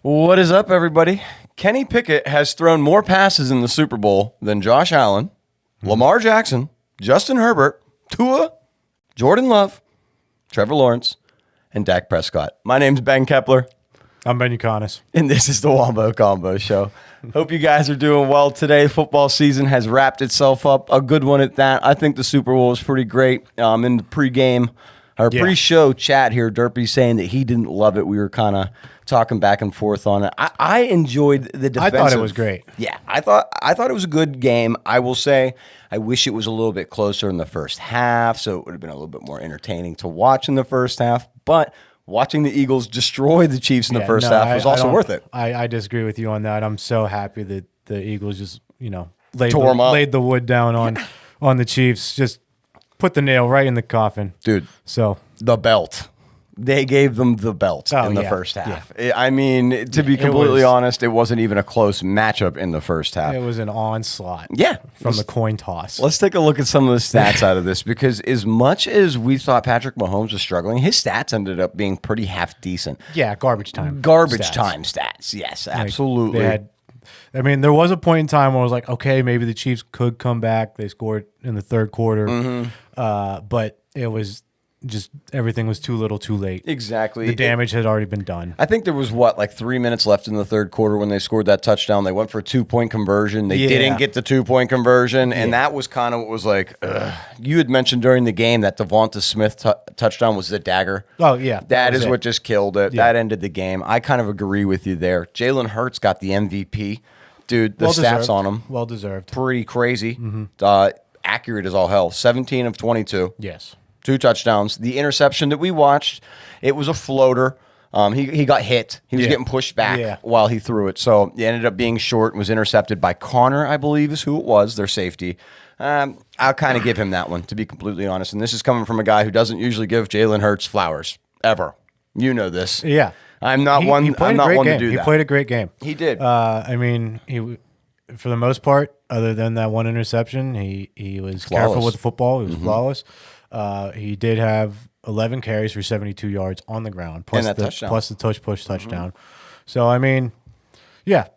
What is up, everybody? Kenny Pickett has thrown more passes in the Super Bowl than Josh Allen, Lamar Jackson, Justin Herbert, Tua, Jordan Love, Trevor Lawrence, and Dak Prescott. My name's Ben Kepler. I'm Ben Uconis. And this is the Wombo Combo Show. Hope you guys are doing well today. Football season has wrapped itself up. A good one at that. I think the Super Bowl was pretty great. In the pre-show chat here, Derpy saying that he didn't love it. We were kind of talking back and forth on it. I enjoyed the defensive. I thought it was great. Yeah, I thought it was a good game. I will say I wish it was a little bit closer in the first half, so it would have been a little bit more entertaining to watch in the first half. But watching the Eagles destroy the Chiefs in the first half was also worth it. I disagree with you on that. I'm so happy that the Eagles just, laid the wood down on the Chiefs. Just put the nail right in the coffin. Dude, so the belt. They gave them the belt in the first half. Yeah. I mean, to be completely honest, it wasn't even a close matchup in the first half. It was an onslaught. Yeah. From the coin toss. Let's take a look at some of the stats out of this, because as much as we thought Patrick Mahomes was struggling, his stats ended up being pretty half decent. Yeah, garbage time. Time stats. Yes, absolutely. There was a point in time where I was like, okay, maybe the Chiefs could come back. They scored in the third quarter. But it was just everything was too little too late. Exactly. The damage had already been done. I think there was, 3 minutes left in the third quarter when they scored that touchdown. They went for a 2-point conversion. They didn't get the 2-point conversion, and that was kind of what was like, ugh. You had mentioned during the game that Devonta Smith touchdown was the dagger. Oh, yeah. That is what just killed it. Yeah. That ended the game. I kind of agree with you there. Jalen Hurts got the MVP. Dude, the stats on him. Well deserved. Pretty crazy. Accurate as all hell. 17 of 22. Yes. 2 touchdowns. The interception that we watched, it was a floater. He got hit. He was getting pushed back while he threw it. So it ended up being short and was intercepted by Connor, I believe is who it was, their safety. I'll kind of give him that one, to be completely honest. And this is coming from a guy who doesn't usually give Jalen Hurts flowers, ever. You know this. Yeah. I'm not one to do that. He played a great game. He did. He for the most part, other than that one interception, he was flawless. Careful with the football. He was flawless. He did have 11 carries for 72 yards on the ground, plus the push touchdown. So,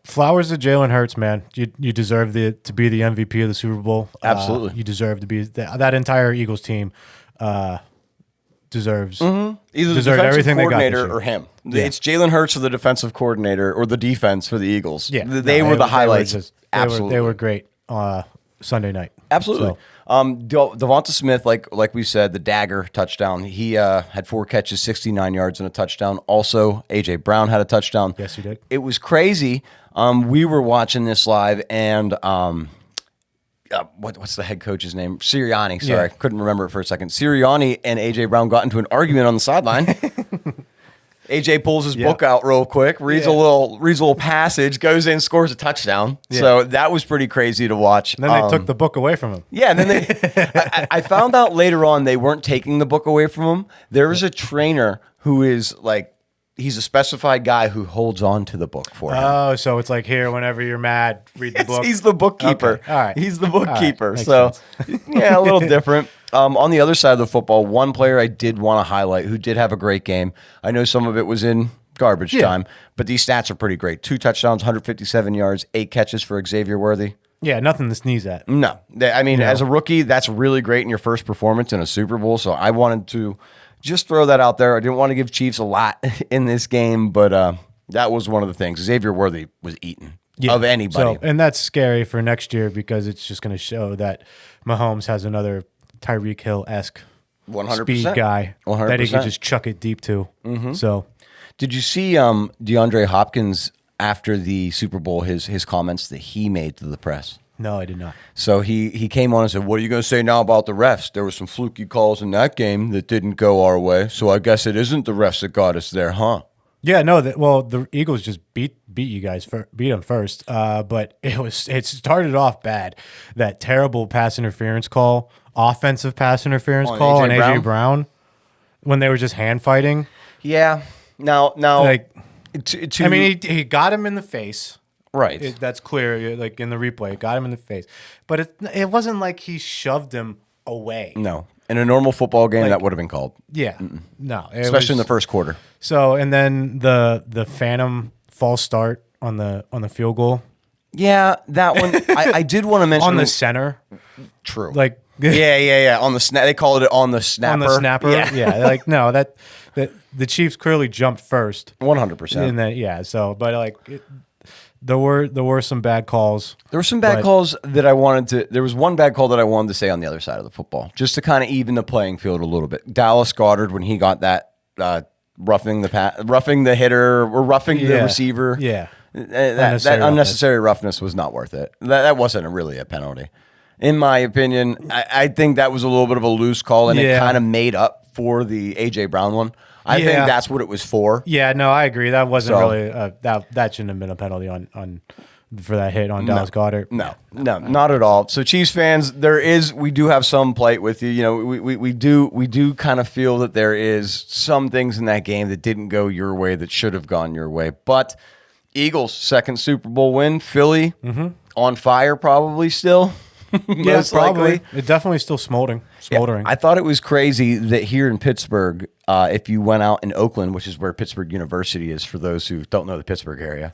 flowers to Jalen Hurts, man. You deserve to be the MVP of the Super Bowl. Absolutely. You deserve to be that entire Eagles team deserves either the defensive coordinator or him. Yeah. It's Jalen Hurts or the defensive coordinator or the defense for the Eagles. Yeah. They were the highlights. They were great Sunday night. Absolutely. So. Devonta Smith, like we said, the dagger touchdown. He had 4 catches, 69 yards, and a touchdown. Also, A.J. Brown had a touchdown. Yes, he did. It was crazy. We were watching this live, and what's the head coach's name? Sirianni. Sorry, I couldn't remember it for a second. Sirianni and A.J. Brown got into an argument on the sideline. AJ pulls his book out real quick, reads a little passage, goes in, scores a touchdown. Yeah. So that was pretty crazy to watch. And then they took the book away from him. Yeah, and then I found out later on they weren't taking the book away from him. There is a trainer who is he's a specified guy who holds on to the book for him. Oh, so it's like here, whenever you're mad, read the book. He's the bookkeeper. Okay. All right. He's the bookkeeper. Right. So, a little different. On the other side of the football, one player I did want to highlight who did have a great game. I know some of it was in garbage time, but these stats are pretty great. 2 touchdowns, 157 yards, 8 catches for Xavier Worthy. Yeah, nothing to sneeze at. No. As a rookie, that's really great in your first performance in a Super Bowl, so I wanted to just throw that out there. I didn't want to give Chiefs a lot in this game, but that was one of the things. Xavier Worthy was eaten of anybody. And that's scary for next year because it's just going to show that Mahomes has another Tyreek Hill-esque 100%. speed guy 100%. that he could just chuck it deep to. Mm-hmm. So, did you see DeAndre Hopkins after the Super Bowl, his comments that he made to the press? No, I did not. So he came on and said, what are you going to say now about the refs? There were some fluky calls in that game that didn't go our way, so I guess it isn't the refs that got us there, huh? Yeah, no. The Eagles just beat you guys, beat them first. But it started off bad. That terrible pass interference call, offensive pass interference call on A.J. Brown when they were just hand fighting. Yeah. Now, he got him in the face. Right. That's clear, like in the replay. It got him in the face. But it wasn't like he shoved him away. No. In a normal football game, that would have been called. Yeah. No. Especially in the first quarter. So, and then the phantom false start on the field goal. Yeah, that one. I did want to mention. On the center. True. Like, yeah. On the snap. They called it on the snapper. On the snapper. Yeah. Like, no, that the Chiefs clearly jumped first. 100%. And then, so, but like, there were some bad calls. There were some bad calls that I wanted to. There was one bad call that I wanted to say on the other side of the football, just to kind of even the playing field a little bit. Dallas Goedert, when he got that roughing the hitter or roughing the receiver. Yeah. That unnecessary roughness was not worth it. That wasn't really a penalty. In my opinion, I think that was a little bit of a loose call, and it kind of made up for the A.J. Brown one. I think that's what it was for. Yeah, no, I agree. That wasn't really that shouldn't have been a penalty on for that hit on Dallas Goedert. No, not at all. So Chiefs fans, we do have some plight with you. You know, we do kind of feel that there is some things in that game that didn't go your way that should have gone your way. But Eagles, second Super Bowl win. Philly on fire probably still. Yeah, probably. It definitely still smoldering. Yeah, I thought it was crazy that here in Pittsburgh, if you went out in Oakland, which is where Pittsburgh University is, for those who don't know the Pittsburgh area,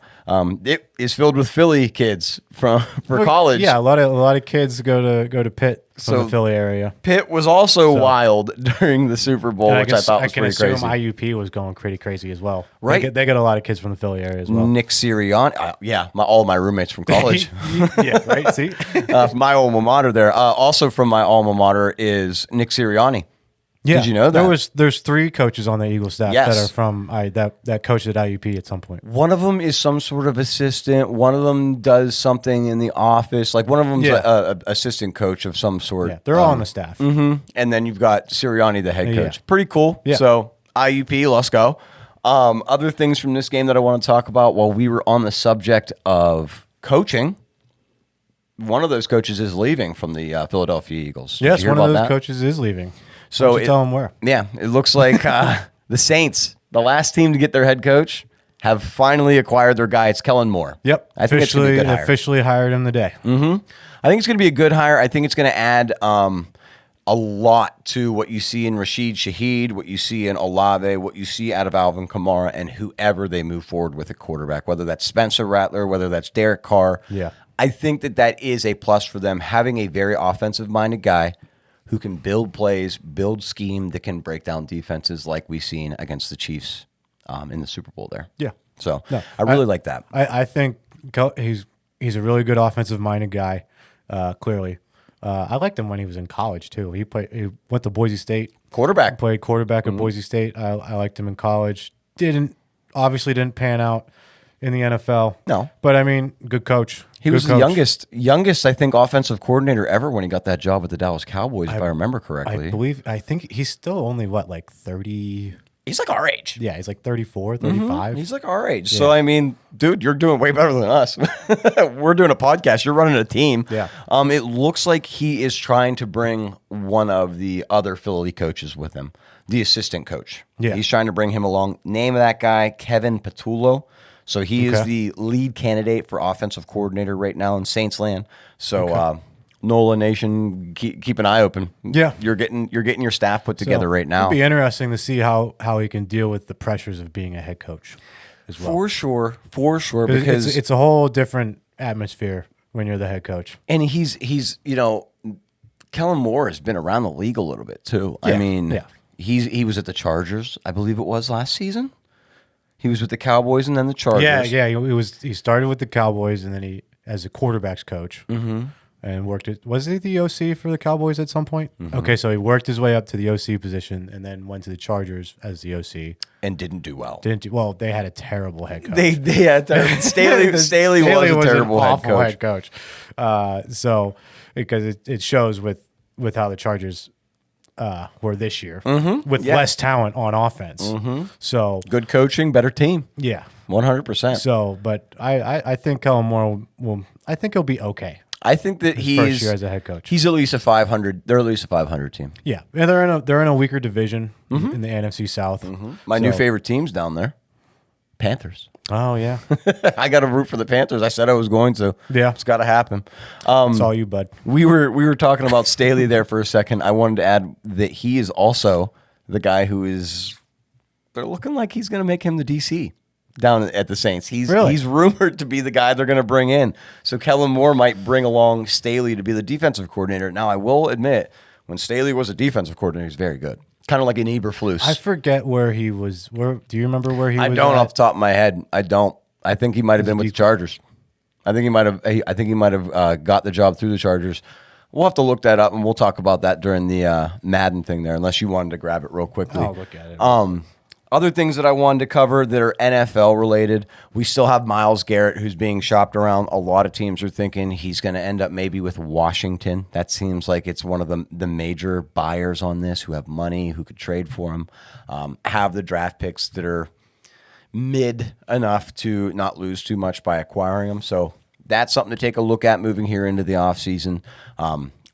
it is filled with Philly kids for college. Yeah, a lot of kids go to Pitt from the Philly area. Pitt was also wild during the Super Bowl, which I thought was pretty crazy. IUP was going pretty crazy as well. Right, they got a lot of kids from the Philly area as well. Nick Sirianni, all my roommates from college. Yeah, right. See, my alma mater there. Also from my alma mater is Nick Sirianni. Yeah, did you know that? There's 3 coaches on the Eagles staff that are from that coached at IUP at some point. One of them is some sort of assistant. One of them does something in the office. Like one of them's an assistant coach of some sort. Yeah, they're all on the staff. And then you've got Sirianni, the head coach. Pretty cool. Yeah. So IUP, let's go. Other things from this game that I want to talk about while we were on the subject of coaching. One of those coaches is leaving from the Philadelphia Eagles. Yes, one of those coaches is leaving. So tell them where. Yeah, it looks like the Saints, the last team to get their head coach, have finally acquired their guy. It's Kellen Moore. Yep, I think it's going to be a good hire. Officially hired him today. I think it's going to be a good hire. I think it's going to add a lot to what you see in Rashid Shaheed, what you see in Olave, what you see out of Alvin Kamara, and whoever they move forward with a quarterback, whether that's Spencer Rattler, whether that's Derek Carr. Yeah. I think that is a plus for them, having a very offensive-minded guy who can build plays, build scheme that can break down defenses like we've seen against the Chiefs in the Super Bowl there. Yeah. So I really like that. I think he's a really good offensive-minded guy, clearly. I liked him when he was in college, too. He went to Boise State. Quarterback. Played quarterback at Boise State. I liked him in college. Obviously didn't pan out in the NFL. No. But, I mean, good coach. He was the youngest, I think, offensive coordinator ever when he got that job with the Dallas Cowboys, if I remember correctly. I think he's still only, 30? He's like our age. Yeah, he's like 34, 35. He's like our age. Yeah. So, I mean, dude, you're doing way better than us. We're doing a podcast. You're running a team. Yeah. It looks like he is trying to bring one of the other Philly coaches with him, the assistant coach. Yeah. He's trying to bring him along. Name of that guy, Kevin Patullo. So he is the lead candidate for offensive coordinator right now in Saints land. So NOLA Nation, keep an eye open. Yeah, you're getting your staff put together right now. It'll be interesting to see how he can deal with the pressures of being a head coach as well. For sure, because it's a whole different atmosphere when you're the head coach. And he's Kellen Moore has been around the league a little bit too. Yeah. I mean, he was at the Chargers, I believe it was last season. He was with the Cowboys and then the Chargers. Yeah. He started with the Cowboys and then he as a quarterbacks coach and worked it. Was he the OC for the Cowboys at some point? Okay, so he worked his way up to the OC position and then went to the Chargers as the OC and didn't do well. Well, they had a terrible head coach. They had Staley was a terrible head coach. So because it shows with how the Chargers were this year with less talent on offense. So good coaching, better team. Yeah, 100%. So, but I think Kellen Moore will. I think he'll be okay. I think that his first year as a head coach. He's at least a 500. They're at least a 500 team. Yeah, and they're in a weaker division in the NFC South. My new favorite team's down there, Panthers. Oh, yeah. I got to root for the Panthers. I said I was going to. Yeah. It's got to happen. It's all you, bud. We were talking about Staley there for a second. I wanted to add that he is also the guy who is, they're looking like he's going to make him the DC down at the Saints. He's rumored to be the guy they're going to bring in. So Kellen Moore might bring along Staley to be the defensive coordinator. Now, I will admit, when Staley was a defensive coordinator, he's very good. Kind of like an Eberflus. I forget where he was. Do you remember where he was? I don't off the top of my head. I don't. I think he might have been with the Chargers. I think he might have got the job through the Chargers. We'll have to look that up, and we'll talk about that during the Madden thing there, unless you wanted to grab it real quickly. I'll look at it. Other things that I wanted to cover that are NFL related, we still have Myles Garrett, who's being shopped around. A lot of teams are thinking he's going to end up maybe with Washington. That seems like it's one of the major buyers on this who have money, who could trade for him, have the draft picks that are mid enough to not lose too much by acquiring them. So that's something to take a look at moving here into the offseason.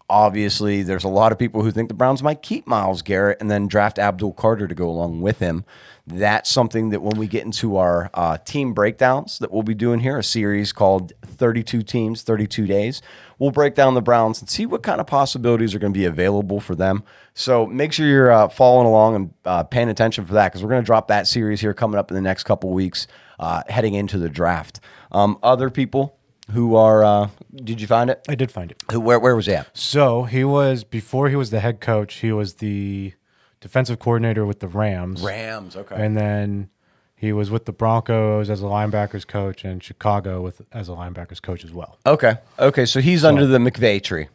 Obviously, there's a lot of people who think the Browns might keep Myles Garrett and then draft Abdul Carter to go along with him. That's something that when we get into our team breakdowns that we'll be doing here, a series called 32 Teams, 32 Days, we'll break down the Browns and see what kind of possibilities are going to be available for them. So make sure you're following along and paying attention for that, because we're going to drop that series here coming up in the next couple weeks heading into the draft. Other people who are, did you find it? I did find it. Where was he at? So before he was the head coach, he was the defensive coordinator with the Rams. Okay. And then he was with the Broncos as a linebackers coach, and Chicago as a linebackers coach as well. Okay. So he's under the McVay tree.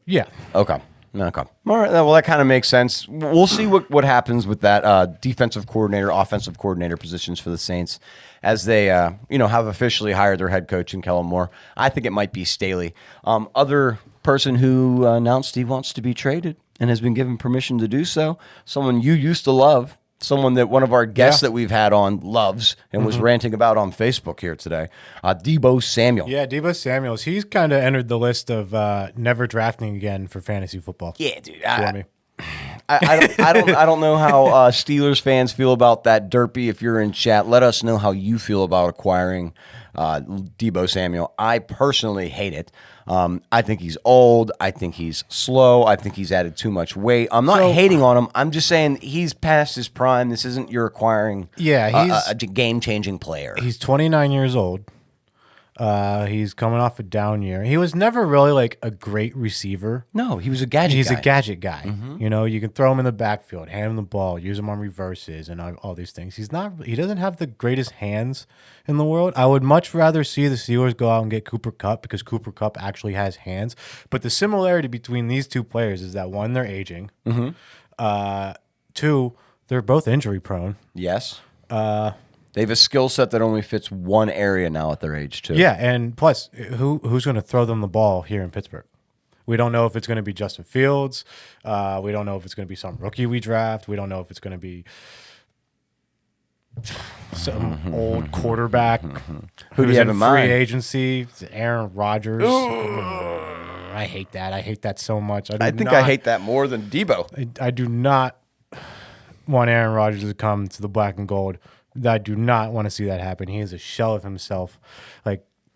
Yeah. Okay. All right. Well, that kind of makes sense. We'll see what happens with that defensive coordinator, offensive coordinator positions for the Saints as they have officially hired their head coach in Kellen Moore. I think it might be Staley. Other person who announced he wants to be traded and has been given permission to do so, someone you used to love, someone that one of our guests that we've had on loves and was ranting about on Facebook here today, Deebo Samuel. Yeah, Deebo Samuel. He's kind of entered the list of never drafting again for fantasy football. Yeah, dude. I don't know how Steelers fans feel about that. Derpy, if you're in chat, let us know how you feel about acquiring Deebo Samuel. I personally hate it. I think he's old. I think he's slow. I think he's added too much weight. I'm not hating on him. I'm just saying he's past his prime. This isn't you're acquiring a game-changing player. He's 29 years old. He's coming off a down year. He was never really like a great receiver. No, he was a gadget guy. He's a gadget guy. Mm-hmm. You know, you can throw him in the backfield, hand him the ball, use him on reverses and all these things. He doesn't have the greatest hands in the world. I would much rather see the Steelers go out and get Cooper Kupp, because Cooper Kupp actually has hands. But the similarity between these two players is that, one, they're aging. Mm-hmm. Two, they're both injury prone. Yes. They have a skill set that only fits one area now at their age, too. Yeah, and plus, who's going to throw them the ball here in Pittsburgh? We don't know if it's going to be Justin Fields. We don't know if it's going to be some rookie we draft. We don't know if it's going to be some old quarterback. Who do you have in mind? Free agency, Aaron Rodgers. I hate that. I hate that so much. I think I hate that more than Deebo. I do not want Aaron Rodgers to come to the black and gold. I do not want to see that happen. He is a shell of himself.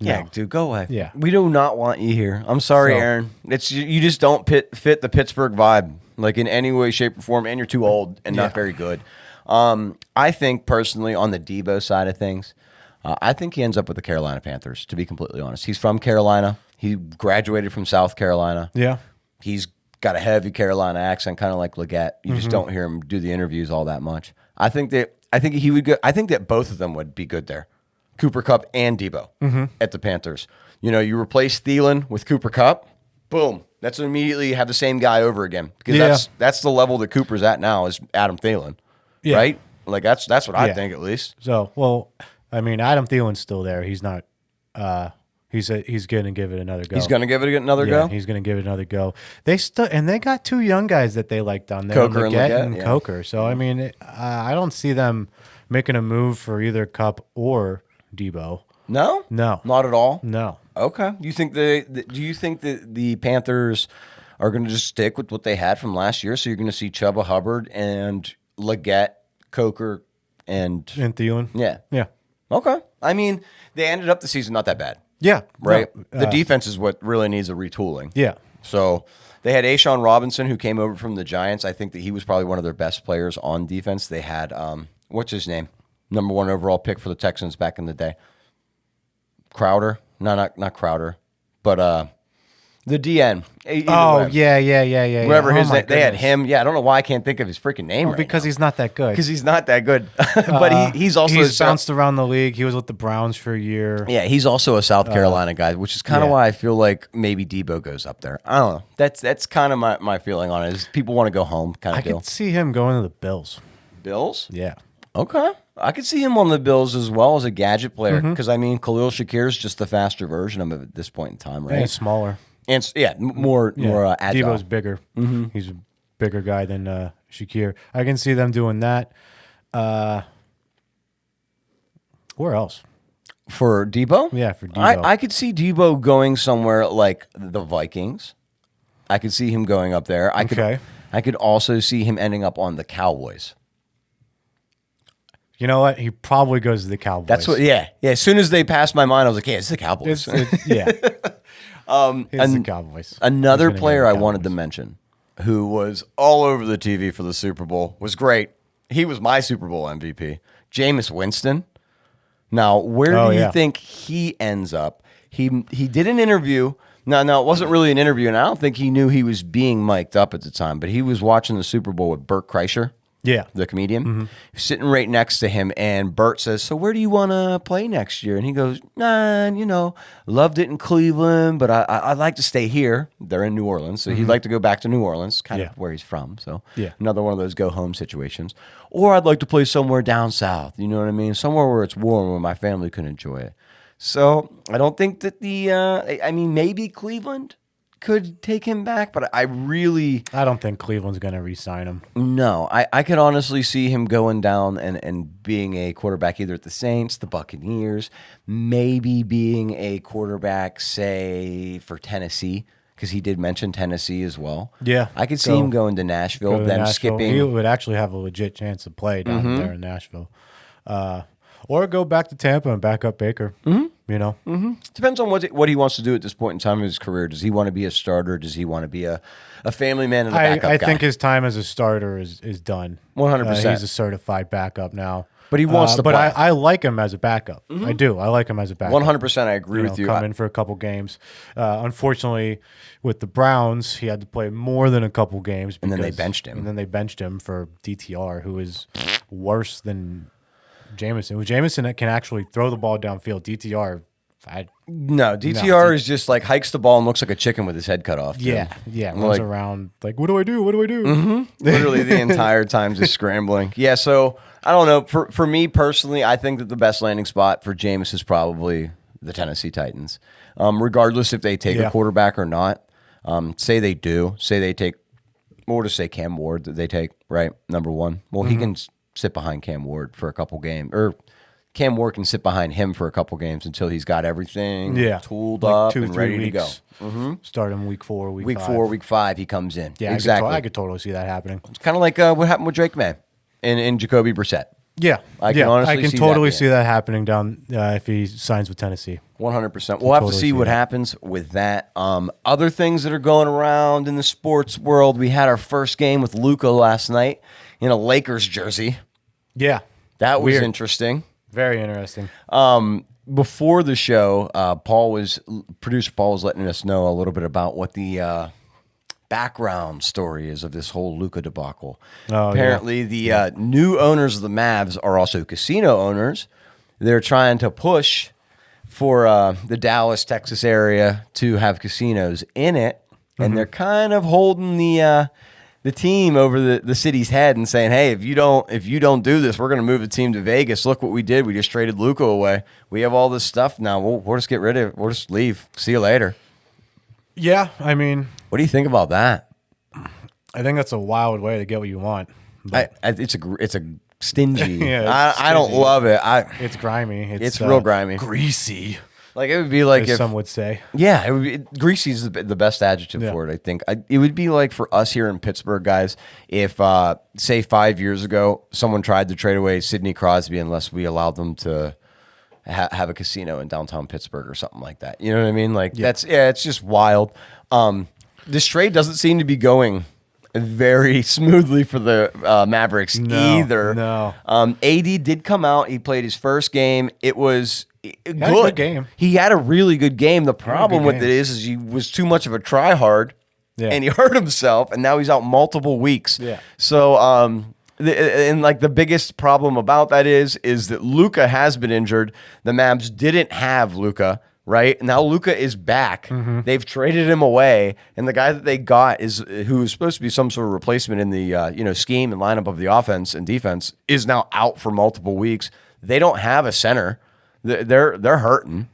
Yeah, dude, go away. Yeah. We do not want you here. I'm sorry, Aaron. You just don't fit the Pittsburgh vibe, like in any way, shape, or form, and you're too old and not very good. I think personally, on the Deebo side of things, I think he ends up with the Carolina Panthers, to be completely honest. He's from Carolina. He graduated from South Carolina. Yeah. He's got a heavy Carolina accent, kind of like Leggett. You just don't hear him do the interviews all that much. I think he would go. I think that both of them would be good there, Cooper Kupp and Deebo at the Panthers. You know, you replace Thielen with Cooper Kupp, boom. That's immediately have the same guy over again, because that's the level that Cooper's at now is Adam Thielen, right? Like that's what I think at least. So, well, I mean, Adam Thielen's still there. He's not. He's going to give it another go. He's going to give it another go? He's going to give it another go. They got two young guys that they like down there, Coker and Coker. So, I mean, I don't see them making a move for either Kupp or Deebo. No? No. Not at all? No. Okay. Do you think that the Panthers are going to just stick with what they had from last year? So you're going to see Chuba Hubbard and Leggett, Coker, and Thielen. Yeah. Okay. I mean, they ended up the season not that bad. Yeah. Right? The defense is what really needs a retooling. Yeah. So they had Ashawn Robinson, who came over from the Giants. I think that he was probably one of their best players on defense. They had, what's his name? Number 1 overall pick for the Texans back in the day. Crowder? No, not Crowder. But the DN. Yeah. Whoever his name, they had him. Yeah, I don't know why I can't think of his freaking name right because now. he's not that good. Because he's not that good. But he's also... He's bounced around the league. He was with the Browns for a year. Yeah, he's also a South Carolina guy, which is kind of why I feel like maybe Debo goes up there. I don't know. That's kind of my feeling on it, is people want to go home kind of deal. I could see him going to the Bills. Bills? Yeah. Okay. I could see him on the Bills as well as a gadget player, because, I mean, Khalil Shakir is just the faster version of him at this point in time, right? And he's smaller. And more agile. Debo's bigger. He's a bigger guy than Shakir. I can see them doing that. Where else? For Debo? Yeah, for Debo. I could see Debo going somewhere like the Vikings. I could see him going up there. I could also see him ending up on the Cowboys. You know what? He probably goes to the Cowboys. That's what. Yeah. As soon as they passed my mind, I was like, "Yeah, it's the Cowboys." It's the Cowboys. Another player I wanted to mention, who was all over the TV for the Super Bowl, was great. He was my Super Bowl MVP, Jameis Winston. Now, where do you think he ends up? He did an interview. No, it wasn't really an interview, and I don't think he knew he was being mic'd up at the time. But he was watching the Super Bowl with Bert Kreischer. Yeah. The comedian, sitting right next to him, and Bert says, "So where do you want to play next year?" And he goes, "Nah, loved it in Cleveland, but I'd like to stay here." They're in New Orleans, so he'd like to go back to New Orleans, kind of where he's from. So another one of those go-home situations. Or I'd like to play somewhere down south, you know what I mean? Somewhere where it's warm, where my family could enjoy it. So I don't think that maybe Cleveland could take him back, but I don't think Cleveland's going to re-sign him. No, I could honestly see him going down and being a quarterback either at the Saints, the Buccaneers, maybe being a quarterback, say, for Tennessee, because he did mention Tennessee as well. Yeah. I could see him going to Nashville, skipping. He would actually have a legit chance to play down there in Nashville. Or go back to Tampa and back up Baker. Depends on what he wants to do at this point in time of his career. Does he want to be a starter? Does he want to be a family man and a backup guy? I think his time as a starter is done. 100%. He's a certified backup now. But he wants to play. But I like him as a backup. I do. I like him as a backup. 100%. I agree with you. Come in for a couple games. Unfortunately, with the Browns, he had to play more than a couple games. And then they benched him. And then they benched him for DTR, who is worse than Jameson. Jameson can actually throw the ball downfield. DTR, DTR is just like hikes the ball and looks like a chicken with his head cut off. Yeah. Runs around like, what do I do? Literally the entire time just scrambling. Yeah, so I don't know. For me personally, I think that the best landing spot for Jameis is probably the Tennessee Titans. Regardless if they take a quarterback or not. Say they do. Say they take, or to say Cam Ward that they take, right? Number one. Well, he can sit behind Cam Ward for a couple games, or Cam Ward can sit behind him for a couple games until he's got everything tooled up and ready to go. Start him week 4, week 5. 4, week 5, he comes in. Yeah, exactly. I could totally see that happening. It's kind of like what happened with Drake May and Jacoby Brissett. Yeah, I can totally see that happening down if he signs with Tennessee. 100%. We'll have to see what happens with that. Other things that are going around in the sports world. We had our first game with Luka last night in a Lakers jersey. Yeah, that was interesting. Very interesting. Before the show, producer Paul was letting us know a little bit about what the background story is of this whole Luka debacle. Apparently, the new owners of the Mavs are also casino owners. They're trying to push for the Dallas, Texas area to have casinos in it, and they're kind of holding the team over the city's head and saying, "Hey, if you don't do this, we're going to move the team to Vegas. Look what we did. We just traded Luka away. We have all this stuff now. We'll just get rid of it. We'll just leave. See you later." Yeah, I mean, what do you think about that? I think that's a wild way to get what you want. It's a stingy. Yeah, I don't love it. It's grimy. It's real grimy, greasy. Like it would be like as if some would say. Yeah, it would be, greasy is the best adjective for it. I think it would be like for us here in Pittsburgh, guys. If say 5 years ago, someone tried to trade away Sidney Crosby unless we allowed them to have a casino in downtown Pittsburgh or something like that. You know what I mean? Like it's just wild. This trade doesn't seem to be going very smoothly for the Mavericks either. No. AD did come out. He played his first game. It was good game. He had a really good game. The problem with it is he was too much of a try-hard, and he hurt himself, and now he's out multiple weeks. Yeah. So, and like the biggest problem about that is that Luka has been injured. The Mavs didn't have Luka. Right now, Luka is back. They've traded him away, and the guy that they got who is supposed to be some sort of replacement in the scheme and lineup of the offense and defense is now out for multiple weeks. They don't have a center. They're hurting.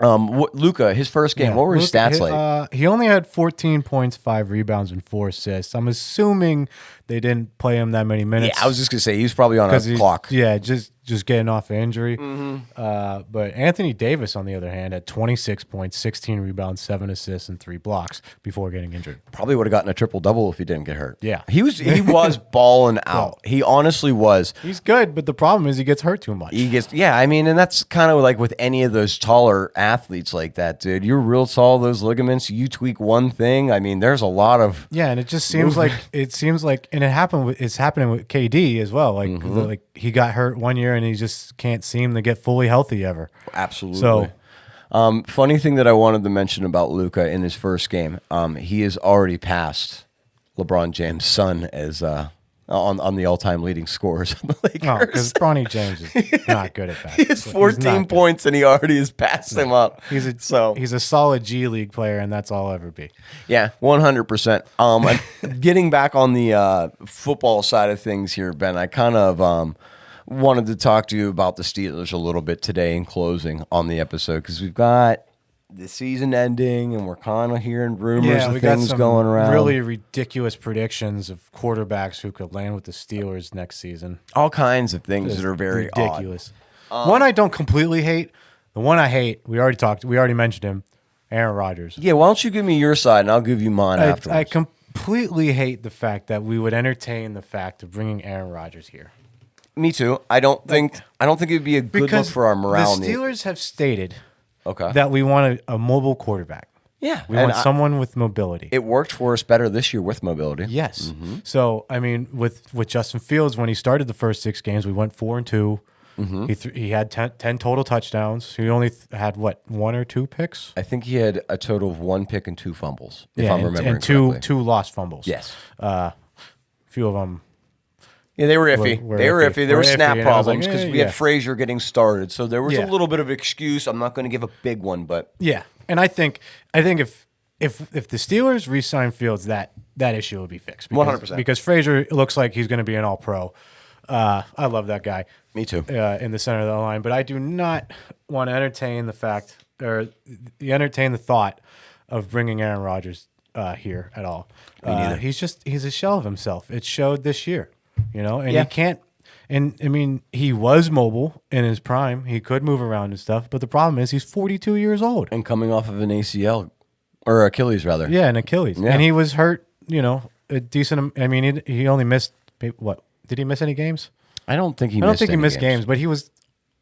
Luka, his first game, what were his stats like? He only had 14 points, 5 rebounds, and 4 assists. I'm assuming they didn't play him that many minutes. Yeah, I was just gonna say he was probably on a clock. Yeah, just getting off an injury. But Anthony Davis, on the other hand, had 26 points, 16 rebounds, 7 assists, and 3 blocks before getting injured. Probably would have gotten a triple-double if he didn't get hurt. Yeah. He was balling out. He honestly was. He's good, but the problem is he gets hurt too much. I mean, and that's kind of like with any of those taller athletes like that, dude. You're real tall, those ligaments, you tweak one thing. I mean, there's a lot of and it just seems like and it's happening with KD as well. Like like he got hurt one year and he just can't seem to get fully healthy ever. Absolutely. So, funny thing that I wanted to mention about Luka in his first game, he has already passed LeBron James' son as on the all-time leading scorers on the Lakers. Because Bronny James is not good at that. He has 14 points and he already has passed him up. He's a solid G League player, and that's all I'll ever be. Yeah, 100%. Getting back on the football side of things here, Ben, I kind of wanted to talk to you about the Steelers a little bit today in closing on the episode because we've got the season ending and we're kind of hearing rumors of things going around. Really ridiculous predictions of quarterbacks who could land with the Steelers next season. All kinds of things that are very ridiculous. One I don't completely hate. The one I hate, we already mentioned him, Aaron Rodgers. Yeah, why don't you give me your side and I'll give you mine afterwards. I completely hate the fact that we would entertain the fact of bringing Aaron Rodgers here. Me too. I don't think it would be a good look for our morale. The Steelers have stated that we want a mobile quarterback. Yeah. We want someone with mobility. It worked for us better this year with mobility. Yes. So, I mean, with Justin Fields, when he started the first 6 games, we went 4-2. He had 10 total touchdowns. He only had, 1 or 2 picks? I think he had a total of 1 pick and 2 fumbles, if I'm remembering and correctly. two lost fumbles. Yes. A few of them. Yeah, they were iffy. They were iffy. There were snap problems because we had Frazier getting started. So there was a little bit of excuse. I'm not going to give a big one, but yeah. And I think if the Steelers re-sign Fields, that issue will be fixed. 100%. Because Frazier looks like he's going to be an All-Pro. I love that guy. Me too. In the center of the line, but I do not want to entertain the thought of bringing Aaron Rodgers here at all. Me neither. He's a shell of himself. It showed this year. And he can't. And I mean, he was mobile in his prime. He could move around and stuff. But the problem is, he's 42 years old and coming off of an ACL or Achilles, rather. Yeah, an Achilles, and he was hurt. A decent. I mean, he only missed what? Did he miss any games? I don't think he missed games, but he was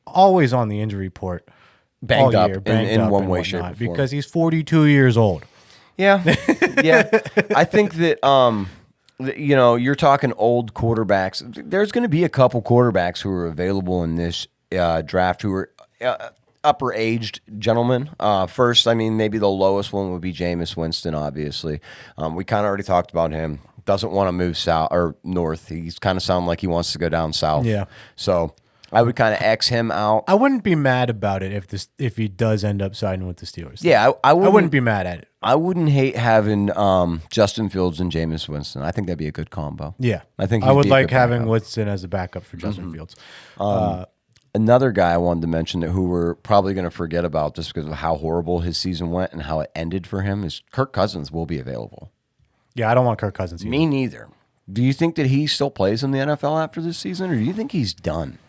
always on the injury report, banged up in one way, shape, or form. Because he's 42 years old. Yeah, yeah. I think that. You're talking old quarterbacks. There's going to be a couple quarterbacks who are available in this draft who are upper-aged gentlemen. First, I mean, maybe the lowest one would be Jameis Winston, obviously. We kind of already talked about him. Doesn't want to move south or north. He's kind of sounding like he wants to go down south. Yeah. So I would kind of X him out. I wouldn't be mad about it if he does end up signing with the Steelers. Yeah, I wouldn't be mad at it. I wouldn't hate having Justin Fields and Jameis Winston. I think that'd be a good combo. Yeah, I would like having Winston as a backup for Justin Fields. Another guy I wanted to mention who we're probably going to forget about just because of how horrible his season went and how it ended for him is Kirk Cousins will be available. Yeah, I don't want Kirk Cousins either. Me neither. Do you think that he still plays in the NFL after this season, or do you think he's done?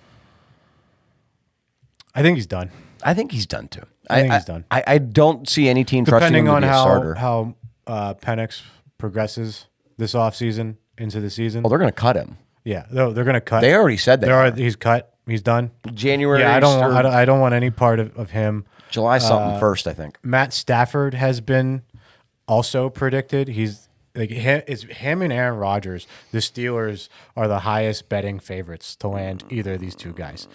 I think he's done. I think he's done too. I think he's done. I don't see any team depending trusting him to be a starter. How Penix progresses this offseason into the season. Oh, they're going to cut him. Yeah, they're going to cut. They already said that. He's cut. He's done. January. Yeah, I don't want any part of him. July something first, I think. Matt Stafford has been also predicted. He's like it's him and Aaron Rodgers. The Steelers are the highest betting favorites to land either of these two guys.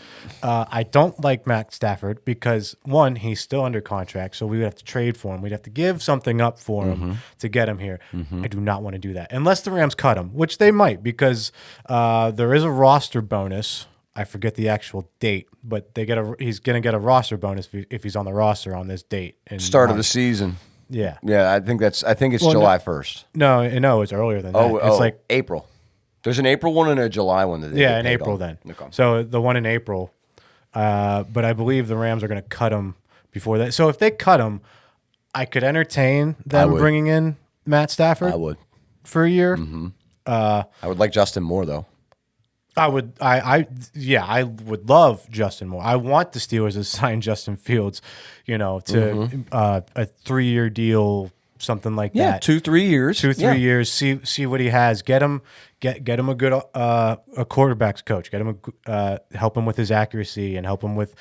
I don't like Matt Stafford because one, he's still under contract, so we would have to trade for him. We'd have to give something up for him to get him here. I do not want to do that unless the Rams cut him, which they might because there is a roster bonus. I forget the actual date, but he's going to get a roster bonus if he's on the roster on this date. Start of the season. Yeah. Yeah, I think it's July 1st. No, it's earlier than that. It's like April. There's an April one and a July one. In April then. Okay. So the one in April, but I believe the Rams are going to cut him before that. So if they cut him, I could entertain them bringing in Matt Stafford. I would. For a year. Mm-hmm. I would like Justin Moore, though. I would love Justin Moore. I want the Steelers to sign Justin Fields, to a 3-year deal, something like that. 2-3 years. 2-3 years. See what he has. Get him a good a quarterbacks coach. Get him help him with his accuracy and help him with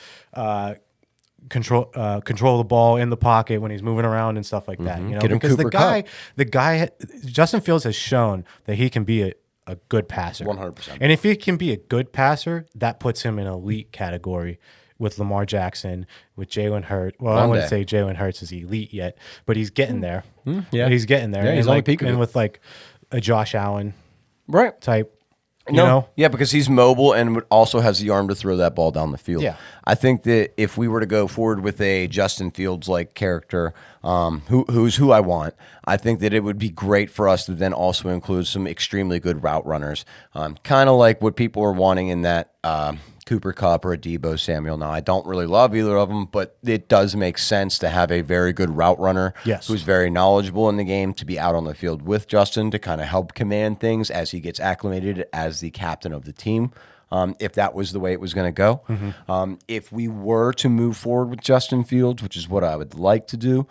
control the ball in the pocket when he's moving around and stuff like that. Get him because Cooper the guy Justin Fields has shown that he can be a good passer. 100%. And if he can be a good passer, that puts him in elite category with Lamar Jackson, with Jalen Hurts. Well, I wouldn't say Jalen Hurts is elite yet, but he's getting there. Yeah. He's getting there. Yeah, he's on the peak of it. And with like a Josh Allen type. Yeah, because he's mobile and also has the arm to throw that ball down the field. Yeah. I think that if we were to go forward with a Justin Fields-like character, who's who I want, I think that it would be great for us to then also include some extremely good route runners, kind of like what people are wanting in that Cooper Kupp or a Deebo Samuel. Now, I don't really love either of them, but it does make sense to have a very good route runner who's very knowledgeable in the game to be out on the field with Justin to kind of help command things as he gets acclimated as the captain of the team, if that was the way it was going to go. If we were to move forward with Justin Fields, which is what I would like to do,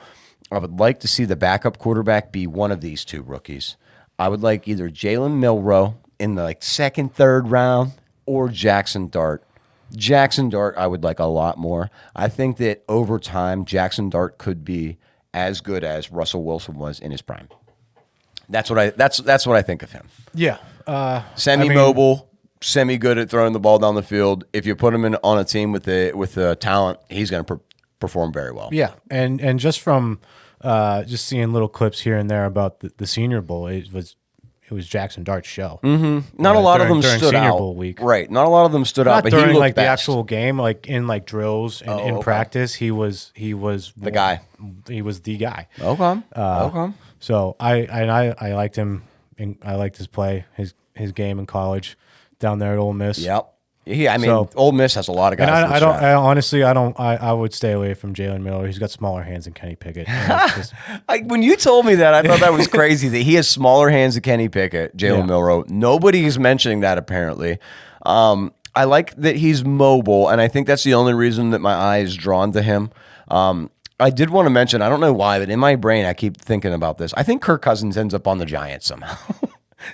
I would like to see the backup quarterback be one of these two rookies. I would like either Jalen Milroe in the second, third round or Jackson Dart. Jackson Dart, I would like a lot more. I think that over time, Jackson Dart could be as good as Russell Wilson was in his prime. That's what I think of him. Yeah, semi-mobile, semi-good at throwing the ball down the field. If you put him on a team with the talent, he's going to perform very well. Yeah, and just from just seeing little clips here and there about the Senior Bowl, it was Jackson Dart's show. Not a lot of them stood Senior out. Bowl week. Right. Not a lot of them stood out, but during he looked the best. actual game, in drills and in practice, he was the guy. He was the guy. Okay. So I liked him. I liked his play, his game in college down there at Ole Miss. Yep. Yeah, I mean, Ole Miss has a lot of guys. And I would stay away from Jalen Miller. He's got smaller hands than Kenny Pickett. When you told me that, I thought that was crazy that he has smaller hands than Kenny Pickett, Jalen Milroe. Nobody is mentioning that apparently. I like that he's mobile, and I think that's the only reason that my eye is drawn to him. I did want to mention, I don't know why, but in my brain I keep thinking about this. I think Kirk Cousins ends up on the Giants somehow.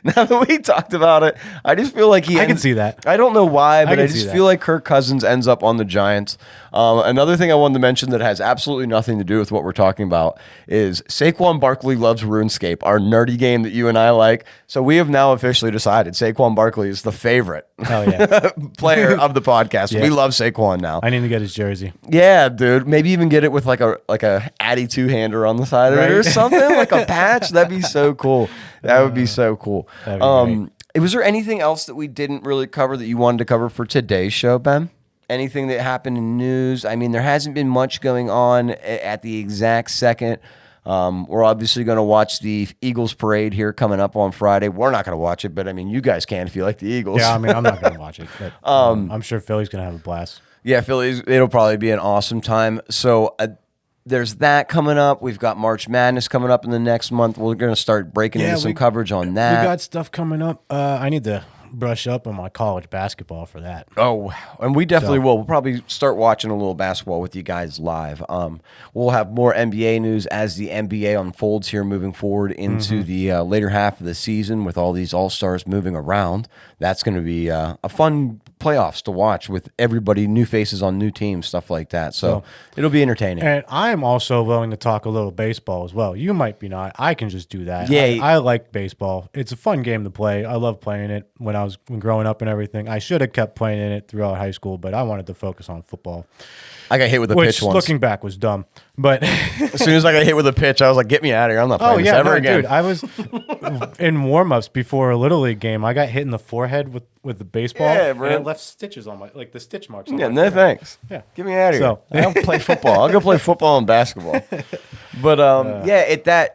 Now that we talked about it, I just feel like I can see that. I don't know why, but I just feel like Kirk Cousins ends up on the Giants. Another thing I wanted to mention that has absolutely nothing to do with what we're talking about is Saquon Barkley loves RuneScape, our nerdy game that you and I like. So we have now officially decided Saquon Barkley is the favorite player of the podcast. Yeah. We love Saquon now. I need to get his jersey. Yeah, dude. Maybe even get it with like a Addy two-hander on the side of it or something, like a patch. That'd be so cool. That would be so cool. Was there anything else that we didn't really cover that you wanted to cover for today's show, Ben? Anything that happened in news? I mean, there hasn't been much going on at the exact second. We're obviously going to watch the Eagles parade here coming up on Friday. We're not going to watch it, but I mean, you guys can if you like the Eagles. Yeah, I mean, I'm not going to watch it. But, I'm sure Philly's going to have a blast. Yeah, it'll probably be an awesome time. So there's that coming up. We've got March Madness coming up in the next month. We're going to start breaking into some coverage on that. We got stuff coming up. I need to brush up on my college basketball for that. Oh, and we definitely will. We'll probably start watching a little basketball with you guys live. We'll have more NBA news as the NBA unfolds here moving forward into the later half of the season with all these All-Stars moving around. That's going to be a fun playoffs to watch with everybody, new faces on new teams, stuff like that. So it'll be entertaining. And I'm also willing to talk a little baseball as well. You might be not. I can just do that. Yeah. I like baseball. It's a fun game to play. I love playing it when growing up and everything. I should have kept playing in it throughout high school, but I wanted to focus on football. I got hit with a pitch once. Looking back was dumb. But as soon as I got hit with a pitch, I was like, get me out of here. I'm not playing this ever again. Dude, I was in warm-ups before a Little League game. I got hit in the forehead with the baseball. Yeah, bro. And it left stitches on the stitch marks. Yeah, no thanks. Yeah. Get me out of here. I'll play football. I'll go play football and basketball. But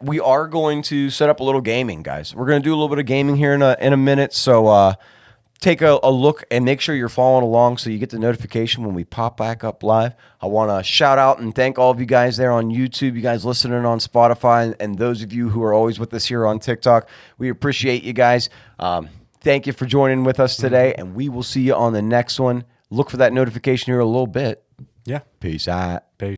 we are going to set up a little gaming, guys. We're going to do a little bit of gaming here in a minute. So take a look and make sure you're following along so you get the notification when we pop back up live. I want to shout out and thank all of you guys there on YouTube, you guys listening on Spotify, and those of you who are always with us here on TikTok. We appreciate you guys. Thank you for joining with us today, and we will see you on the next one. Look for that notification here in a little bit. Yeah. Peace out. Peace.